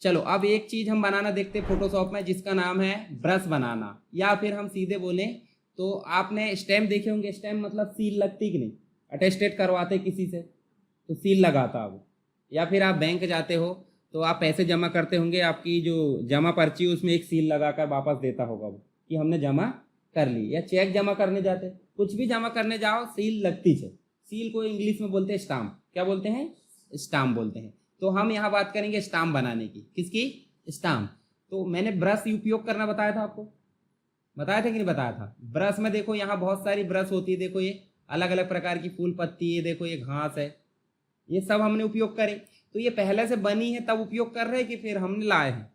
चलो अब एक चीज हम बनाना देखते हैं फोटोशॉप में, जिसका नाम है ब्रश बनाना, या फिर हम सीधे बोलें तो आपने स्टैम्प देखे होंगे। स्टैम्प मतलब सील लगती कि नहीं, अटेस्टेड करवाते किसी से तो सील लगाता वो। या फिर आप बैंक जाते हो तो आप पैसे जमा करते होंगे, आपकी जो जमा पर्ची उसमें एक सील लगाकर वापस देता होगा वो कि हमने जमा कर ली। या चेक जमा करने जाते, कुछ भी जमा करने जाओ सील लगती है। सील को इंग्लिश में बोलते हैं स्टाम्प। क्या बोलते हैं? स्टाम्प बोलते हैं। तो हम यहाँ बात करेंगे स्टाम्प बनाने की। किसकी? स्टाम्प। तो मैंने ब्रश उपयोग करना बताया था आपको, बताया था कि नहीं बताया था? ब्रश में देखो यहाँ बहुत सारी ब्रश होती है, देखो ये अलग अलग प्रकार की फूल पत्ती है, देखो ये घास है, ये सब हमने उपयोग करे। तो ये पहले से बनी है तब उपयोग कर रहे हैं कि फिर हमने लाए हैं?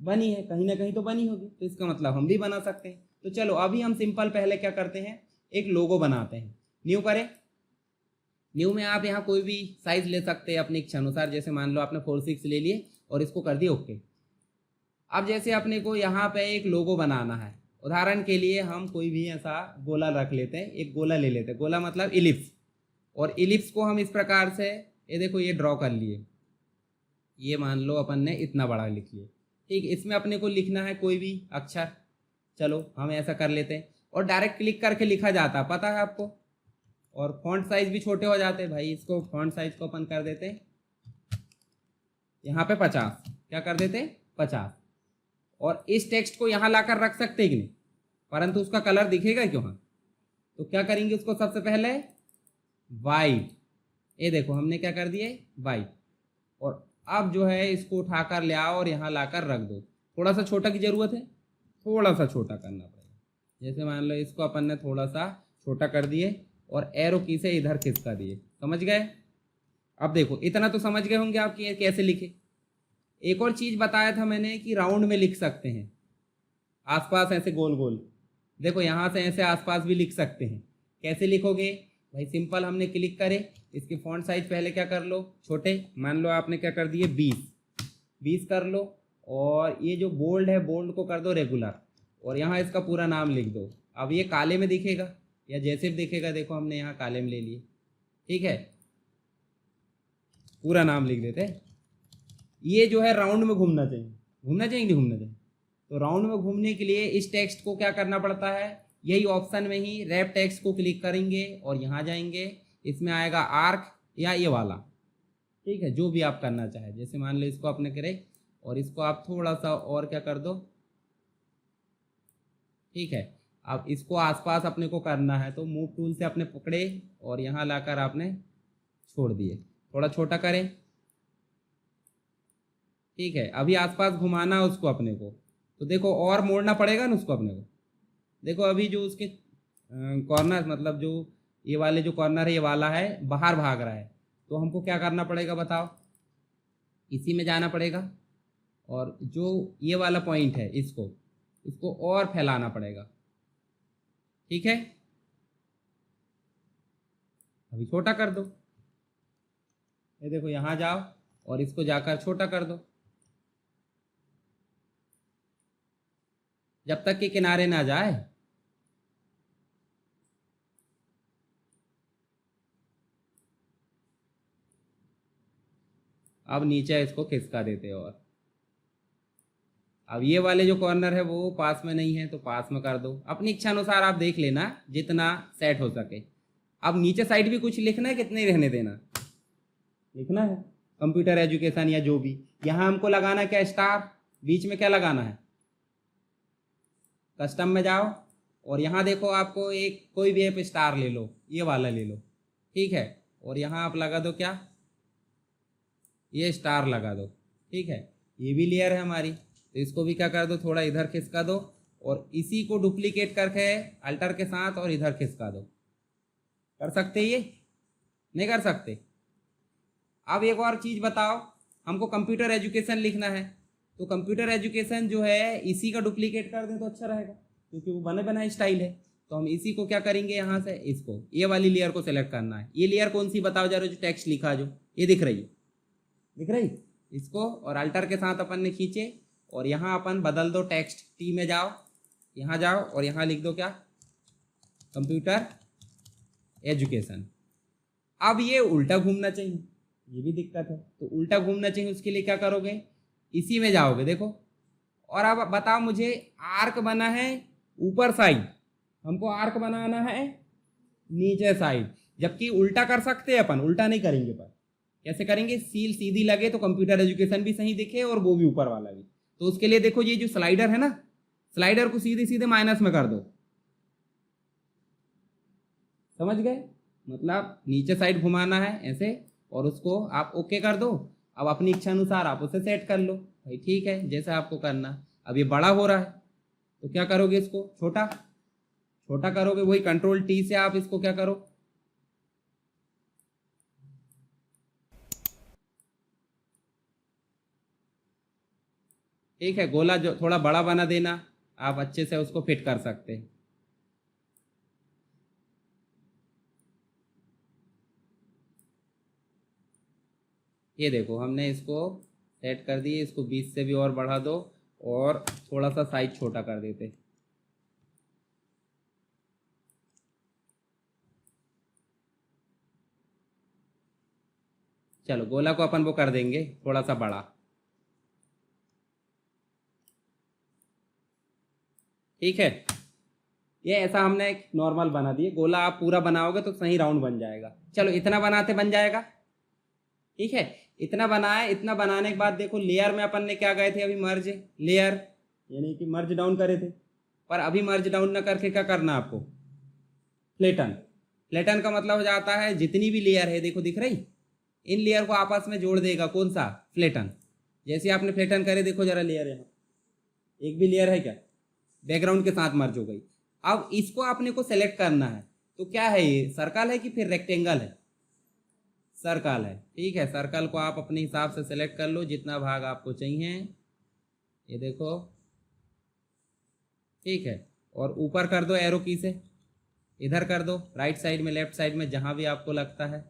बनी है, कहीं ना कहीं तो बनी होगी, तो इसका मतलब हम भी बना सकते हैं। तो चलो अभी हम सिंपल पहले क्या करते हैं, एक लोगो बनाते हैं। न्यू करें। न्यू में आप यहाँ कोई भी साइज ले सकते हैं अपनी इच्छा अनुसार। जैसे मान लो आपने 4/6 ले लिए और इसको कर दिए ओके। अब जैसे अपने को यहाँ पे एक लोगो बनाना है, उदाहरण के लिए हम कोई भी ऐसा गोला रख लेते हैं, एक गोला ले लेते हैं। गोला मतलब इलिप्स। और इलिप्स को हम इस प्रकार से, ये देखो ये ड्रॉ कर लिए, ये मान लो अपन ने इतना बड़ा लिख लिया। ठीक, इसमें अपने को लिखना है कोई भी अक्षर। चलो हम ऐसा कर लेते हैं और डायरेक्ट क्लिक करके लिखा जाता, पता है आपको। और फॉन्ट साइज भी छोटे हो जाते हैं भाई। इसको फॉन्ट साइज को अपन कर देते यहाँ पे 50। क्या कर देते? 50। और इस टेक्स्ट को यहाँ लाकर रख सकते कि नहीं, परंतु उसका कलर दिखेगा क्यों? हाँ, तो क्या करेंगे उसको सबसे पहले वाइट। ये देखो हमने क्या कर दिए, वाइट। और अब जो है इसको उठाकर ले आओ और यहाँ लाकर रख दो। थोड़ा सा छोटा की जरूरत है, थोड़ा सा छोटा करना पड़ेगा। जैसे मान लो इसको अपन ने थोड़ा सा छोटा कर दिए और एरो की से इधर खिसका दिए। समझ गए? अब देखो इतना तो समझ गए होंगे आप कि ये कैसे लिखे। एक और चीज बताया था मैंने कि राउंड में लिख सकते हैं, आसपास ऐसे गोल गोल। देखो यहाँ से ऐसे आसपास भी लिख सकते हैं। कैसे लिखोगे भाई? सिंपल, हमने क्लिक करे, इसके फॉन्ट साइज पहले क्या कर लो, छोटे। मान लो आपने क्या कर दिए 20 कर लो। और ये जो बोल्ड है, बोल्ड को कर दो रेगुलर। और यहाँ इसका पूरा नाम लिख दो। अब ये काले में दिखेगा या जैसे भी दिखेगा, देखो हमने यहाँ काले में ले लिए। ठीक है, पूरा नाम लिख देते हैं। ये जो है राउंड में घूमना चाहिए, घूमना चाहिए नहीं घूमना चाहिए? तो राउंड में घूमने के लिए इस टेक्स्ट को क्या करना पड़ता है, यही ऑप्शन में ही रैप टेक्स्ट को क्लिक करेंगे और यहाँ जाएंगे। इसमें आएगा आर्क या ये वाला। ठीक है, जो भी आप करना चाहे। जैसे मान लो इसको आपने करे और इसको आप थोड़ा सा और क्या कर दो। ठीक है, अब इसको आसपास अपने को करना है तो मूव टूल से अपने पकड़े और यहाँ लाकर आपने छोड़ दिए। थोड़ा छोटा करें। ठीक है, अभी आसपास घुमाना है उसको अपने को, तो देखो और मोड़ना पड़ेगा ना उसको अपने को। देखो अभी जो उसके कॉर्नर, मतलब जो ये वाले जो कॉर्नर है, ये वाला है बाहर भाग रहा है, तो हमको क्या करना पड़ेगा बताओ? इसी में जाना पड़ेगा और जो ये वाला पॉइंट है इसको इसको और फैलाना पड़ेगा। ठीक है, अभी छोटा कर दो। ये देखो यहाँ जाओ और इसको जाकर छोटा कर दो जब तक कि किनारे ना जाए। अब नीचे इसको खिसका देते हो। और अब ये वाले जो कॉर्नर है वो पास में नहीं है तो पास में कर दो। अपनी इच्छा अनुसार आप देख लेना जितना सेट हो सके। अब नीचे साइड भी कुछ लिखना है, कितने रहने देना? लिखना है कंप्यूटर एजुकेशन या जो भी। यहाँ हमको लगाना क्या, स्टार। बीच में क्या लगाना है, कस्टम में जाओ और यहाँ देखो आपको एक कोई भी ऐप स्टार ले लो, ये वाला ले लो। ठीक है, और यहाँ आप लगा दो क्या, ये स्टार लगा दो। ठीक है, ये भी लेयर है हमारी, तो इसको भी क्या कर दो, थोड़ा इधर खिसका दो और इसी को डुप्लीकेट करके अल्टर के साथ और इधर खिसका दो। कर सकते ये? नहीं कर सकते? अब एक और चीज बताओ, हमको कंप्यूटर एजुकेशन लिखना है, तो कंप्यूटर एजुकेशन जो है इसी का डुप्लीकेट कर दें तो अच्छा रहेगा, क्योंकि वो बने बनाए स्टाइल है। तो हम इसी को क्या करेंगे, यहाँ से इसको ये वाली लेयर को सेलेक्ट करना है। ये लेयर कौन सी बताओ जरा, जो टेक्स्ट लिखा जो ये दिख रही है, दिख रही? इसको और अल्टर के साथ अपन ने खींचे और यहाँ अपन बदल दो टेक्स्ट। टी में जाओ, यहाँ जाओ और यहाँ लिख दो क्या, कंप्यूटर एजुकेशन। अब ये उल्टा घूमना चाहिए, ये भी दिक्कत है, तो उल्टा घूमना चाहिए। उसके लिए क्या करोगे, इसी में जाओगे देखो। और अब बताओ मुझे, आर्क बना है ऊपर साइड, हमको आर्क बनाना है नीचे साइड, जबकि उल्टा कर सकते हैं अपन, उल्टा नहीं करेंगे। पर कैसे करेंगे, सील सीधी लगे तो कंप्यूटर एजुकेशन भी सही दिखे और वो भी ऊपर वाला भी। तो उसके लिए देखो ये जो स्लाइडर है ना, स्लाइडर को सीधे सीधे माइनस में कर दो, समझ गए। मतलब नीचे साइड घुमाना है ऐसे, और उसको आप ओके कर दो। अब अपनी इच्छा अनुसार आप उसे सेट कर लो भाई, ठीक है जैसा आपको करना। अब ये बड़ा हो रहा है तो क्या करोगे, इसको छोटा छोटा करोगे, वही कंट्रोल टी से आप इसको क्या करो, ठीक है। गोला जो थोड़ा बड़ा बना देना, आप अच्छे से उसको फिट कर सकते हैं। ये देखो हमने इसको सेट कर दिए, इसको 20 से भी और बढ़ा दो, और थोड़ा सा साइज छोटा कर देते। चलो गोला को अपन वो कर देंगे थोड़ा सा बड़ा, ठीक है। ये ऐसा हमने एक नॉर्मल बना दिए, गोला आप पूरा बनाओगे तो सही राउंड बन जाएगा। चलो इतना बनाते बन जाएगा, ठीक है। इतना बनाए, इतना बनाने के बाद देखो लेयर में अपन ने क्या गए थे अभी, मर्ज लेयर, यानी कि मर्ज डाउन करे थे। पर अभी मर्ज डाउन ना करके क्या करना आपको, फ्लेटन। फ्लेटन का मतलब हो जाता है जितनी भी लेयर है, देखो दिख रही, इन लेयर को आपस में जोड़ देगा, कौन सा, फ्लेटन। जैसे आपने फ्लेटन करे, देखो जरा लेयर यहाँ एक भी लेयर है क्या, बैकग्राउंड के साथ मर्ज हो गई। अब इसको आपने को सेलेक्ट करना है, तो क्या है ये, सर्कल है कि फिर रेक्टेंगल है, सर्कल है, ठीक है। सर्कल को आप अपने हिसाब से सेलेक्ट कर लो जितना भाग आपको चाहिए, ये देखो, ठीक है। और ऊपर कर दो एरो की से, इधर कर दो, राइट साइड में, लेफ्ट साइड में, जहां भी आपको लगता है,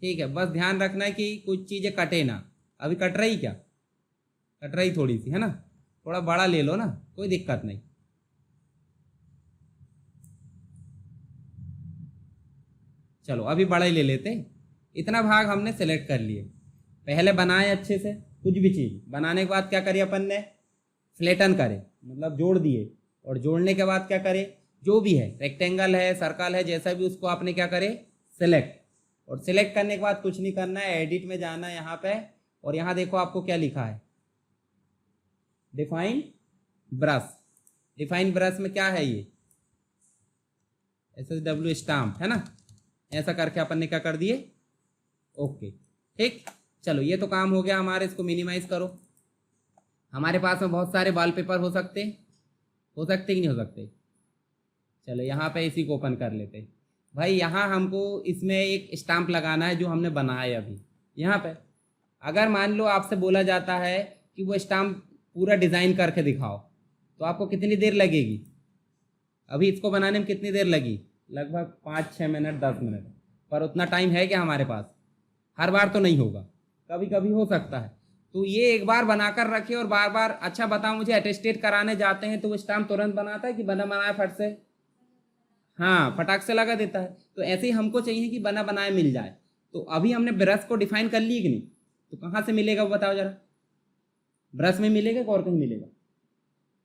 ठीक है। बस ध्यान रखना है कि कुछ चीज़ें कटे ना। अभी कट रही क्या, कट रही थोड़ी सी है ना, थोड़ा बड़ा ले लो ना, कोई दिक्कत नहीं। चलो अभी बड़ा ही ले लेते। इतना भाग हमने सेलेक्ट कर लिए, पहले बनाए अच्छे से, कुछ भी चीज़ बनाने के बाद क्या करिए अपन ने, फ्लेटन करे, मतलब जोड़ दिए। और जोड़ने के बाद क्या करे, जो भी है, रेक्टेंगल है, सर्कल है, जैसा भी, उसको आपने क्या करे, सेलेक्ट। और सेलेक्ट करने के बाद कुछ नहीं करना है, एडिट में जाना है यहाँ पे, और यहाँ देखो आपको क्या लिखा है, डिफाइन ब्रश। डिफाइन ब्रश में क्या है, ये SSW स्टाम्प है ना, ऐसा करके अपन ने क्या कर दिए, ओके, ठीक। चलो ये तो काम हो गया हमारे, इसको मिनिमाइज करो। हमारे पास में बहुत सारे वॉलपेपर हो सकते कि नहीं हो सकते। चलो यहाँ पे इसी को ओपन कर लेते भाई। यहाँ हमको इसमें एक स्टाम्प लगाना है जो हमने बनाया है अभी यहाँ पे। अगर मान लो आपसे बोला जाता है कि वो स्टाम्प पूरा डिज़ाइन करके दिखाओ, तो आपको कितनी देर लगेगी, अभी इसको बनाने में कितनी देर लगी, लगभग 5-6 मिनट 10 मिनट। पर उतना टाइम है क्या हमारे पास, हर बार तो नहीं होगा, कभी कभी हो सकता है। तो ये एक बार बनाकर रखे और बार बार। अच्छा बताओ मुझे, अटेस्टेड कराने जाते हैं तो वो स्टाम्प तुरंत बनाता है कि बना बनाया फट से, हाँ फटाक से लगा देता है। तो ऐसे ही हमको चाहिए कि बना बनाया मिल जाए। तो अभी हमने ब्रश को डिफाइन कर लिए कि नहीं, तो कहाँ से मिलेगा वो बताओ जरा, ब्रश में मिलेगा कि और कहीं मिलेगा,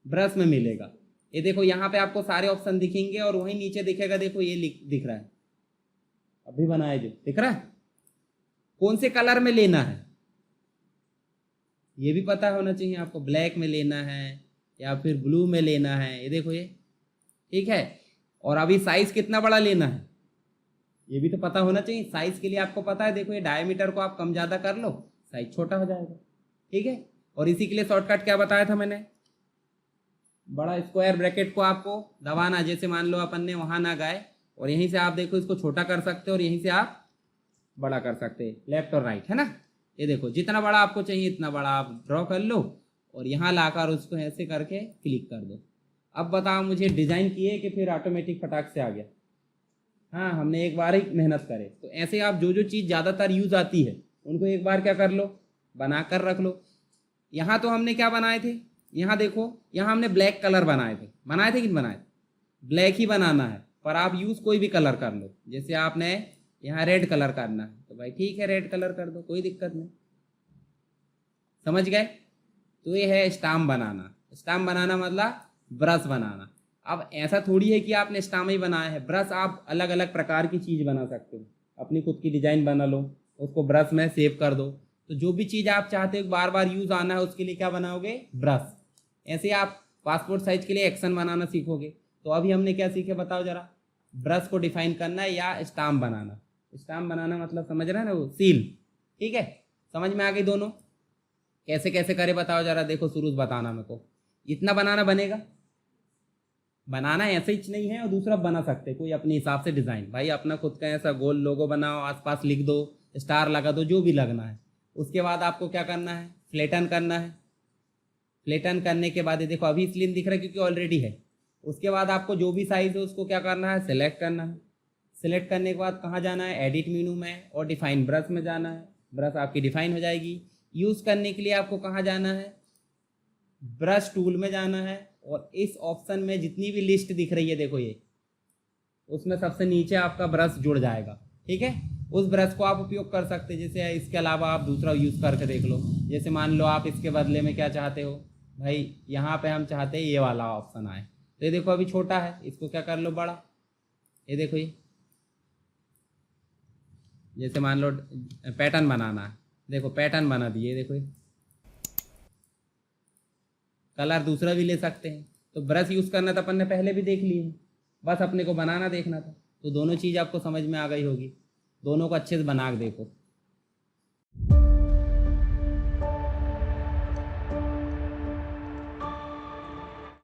ब्रश में मिलेगा। ये देखो यहाँ पे आपको सारे ऑप्शन दिखेंगे, और वहीं नीचे दिखेगा, देखो ये दिख रहा है, अभी बनाया जो दिख रहा है, कौन से कलर में लेना है ये भी पता होना चाहिए आपको, ब्लैक में लेना है या फिर ब्लू में लेना है, ये देखो ये, ठीक है। और अभी साइज कितना बड़ा लेना है ये भी तो पता होना चाहिए। साइज के लिए आपको पता है, देखो ये डायमीटर को आप कम ज़्यादा कर लो, साइज छोटा हो जाएगा, ठीक है। और इसी के लिए शॉर्टकट क्या बताया था मैंने, बड़ा स्क्वायर ब्रैकेट को आपको दबाना, जैसे मान लो अपन ने वहाँ ना गए, और यहीं से आप देखो इसको छोटा कर सकते हो, और यहीं से आप बड़ा कर सकते हैं, लेफ्ट और राइट, है ना। ये देखो जितना बड़ा आपको चाहिए इतना बड़ा आप ड्रॉ कर लो, और यहाँ लाकर उसको ऐसे करके क्लिक कर दो। अब बताओ मुझे, डिज़ाइन किए कि फिर ऑटोमेटिक फटाक से आ गया, हाँ हमने एक बार ही मेहनत करे। तो ऐसे आप जो जो चीज़ ज़्यादातर यूज आती है उनको एक बार क्या कर लो, बना कर रख लो। यहाँ तो हमने क्या बनाए थे, यहाँ देखो, यहाँ हमने ब्लैक कलर बनाए थे कि नहीं बनाए, ब्लैक ही बनाना है। पर आप यूज़ कोई भी कलर कर लो, जैसे आपने यहाँ रेड कलर करना है तो भाई ठीक है रेड कलर कर दो, कोई दिक्कत नहीं, समझ गए। तो ये है स्टाम्प बनाना। स्टाम्प बनाना मतलब ब्रश बनाना। अब ऐसा थोड़ी है कि आपने स्टाम्प ही बनाया है, ब्रश आप अलग अलग प्रकार की चीज़ बना सकते हो, अपनी खुद की डिज़ाइन बना लो, उसको ब्रश में सेव कर दो। तो जो भी चीज़ आप चाहते हो बार बार यूज़ आना है, उसके लिए क्या बनाओगे? ब्रश। ऐसे आप पासपोर्ट साइज के लिए एक्शन बनाना सीखोगे। तो अभी हमने क्या सीखे बताओ जरा? ब्रश को डिफाइन करना या स्टाम्प बनाना। स्टाम्प बनाना मतलब समझ रहे हैं ना, वो सील। ठीक है, समझ में आ गई दोनों? कैसे कैसे करे बताओ जरा, देखो शुरू से बताना मेरे को। इतना बनाना बनेगा, बनाना ऐसे ही नहीं है, और दूसरा बना सकते कोई अपने हिसाब से डिज़ाइन, भाई अपना खुद का ऐसा गोल लोगो बनाओ, आसपास लिख दो, स्टार लगा दो, जो भी लगना है। उसके बाद आपको क्या करना है? फ्लेटन करना है। फ्लेटन करने के बाद ये देखो अभी स्लिम दिख रहा है क्योंकि ऑलरेडी है। उसके बाद आपको जो भी साइज़ है उसको क्या करना है? सेलेक्ट करना है। सेलेक्ट करने के बाद कहाँ जाना है? एडिट मेनू में, और डिफाइन ब्रश में जाना है। ब्रश आपकी डिफाइन हो जाएगी। यूज़ करने के लिए आपको कहाँ जाना है? ब्रश टूल में जाना है, और इस ऑप्शन में जितनी भी लिस्ट दिख रही है देखो ये, उसमें सबसे नीचे आपका ब्रश जुड़ जाएगा। ठीक है, उस ब्रश को आप उपयोग कर सकते हैं। जैसे इसके अलावा आप दूसरा यूज़ करके देख लो। जैसे मान लो आप इसके बदले में क्या चाहते हो, भाई यहाँ पे हम चाहते हैं ये वाला ऑप्शन आए, तो ये देखो अभी छोटा है, इसको क्या कर लो बड़ा। ये देखो ये, जैसे मान लो पैटर्न बनाना है, देखो पैटर्न बना दिए, देखो ये कलर दूसरा भी ले सकते हैं। तो ब्रश यूज़ करना तो अपन ने पहले भी देख लिए, बस अपने को बनाना देखना था। तो दोनों चीज़ आपको समझ में आ गई होगी, दोनों को अच्छे से बना के देखो।